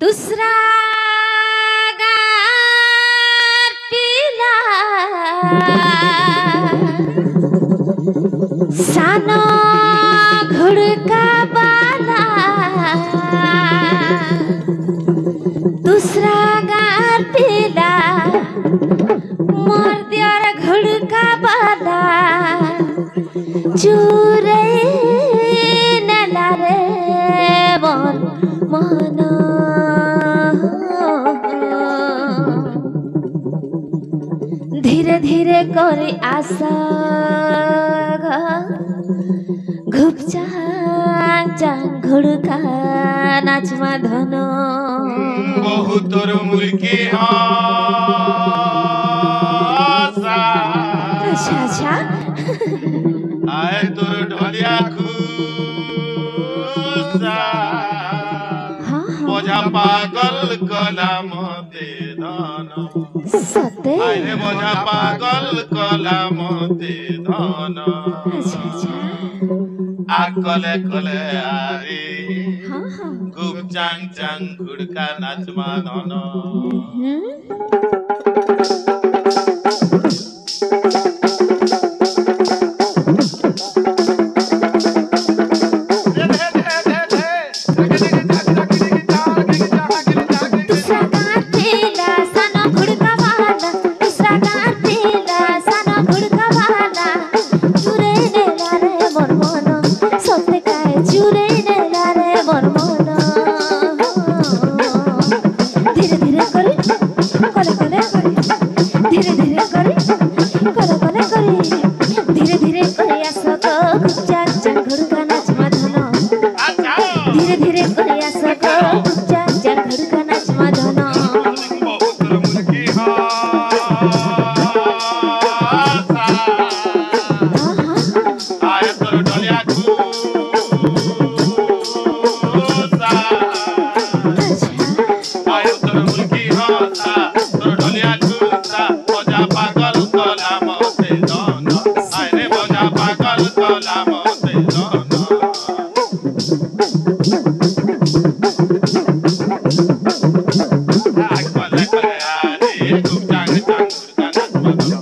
दूसरा गार पीला सानो घुड़का बाला दूसरा गार पीला मोर दियार घुड़का बाला चूरे नला रे मोर मन धीरे धीरे करे आशा घुपचांग चांग घुड़का नाचमा धन बहुतोर मुल्की अच्छा अच्छा आए तोर ढोलिया खुशा बोझा पागल कला मते धन सते आए बोझा पागल कला मते धन अच्छा अच्छा आकले कले आरे हाँ हाँ खूब चांग चांग घुड़का नाचमा धन धीरे धीरे करे आसो को चांग चांग घुड़का नाचमा धन धीरे धीरे करे आसो को चांग चांग घुड़का नाचमा धन बहुतोर मुल्की आए तोर ढोलिया खुशा आए तोर मुल्की तोर ढोलिया खुशा बोझा पागल कला मते धन आए रे बोझा पागल कला मते धन आकले कले आरे खूब चांग चांग घुड़का नाचमा धन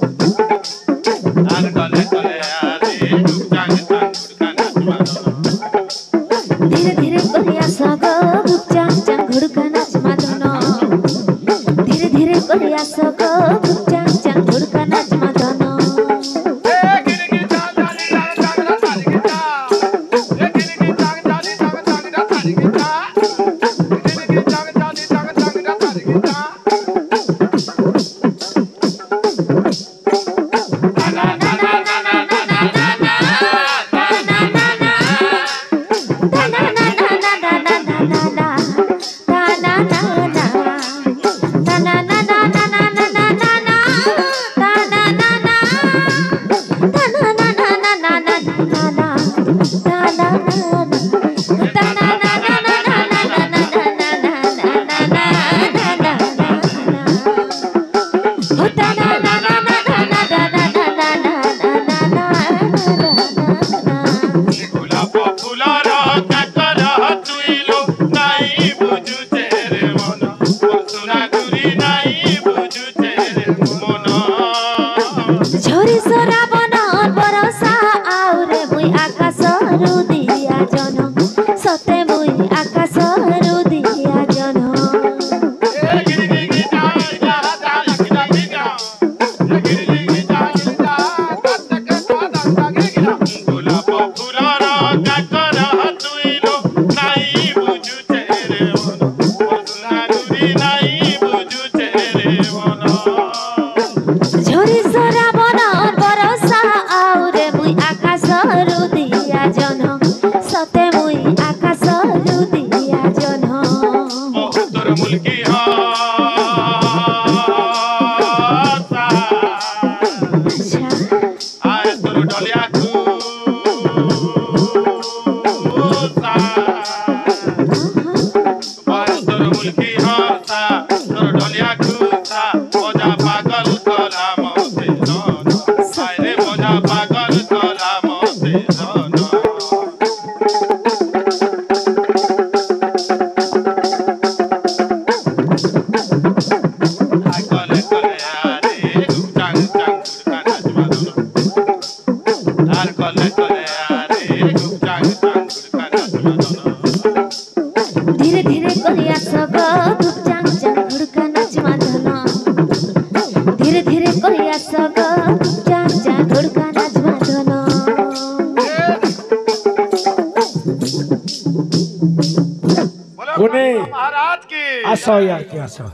आकले कले आरे खूब चांग चांग घुड़का नाचमा धन धीरे धीरे करे आसो को चांग चांग घुड़का नाचमा धन धीरे धीरे करे आसो को चांग चांग घुड़का नाचमा धन फुला फुला रह का कर तुइलो नाई ধীরে ধীরে করে আসো গো খুব চাং চাং ঘুরকা নাচ মাধনা ধীরে ধীরে করে আসো গো খুব চাং চাং ঘুরকা নাচ মাধনা কোনে महाराज की আসো यार কি আসো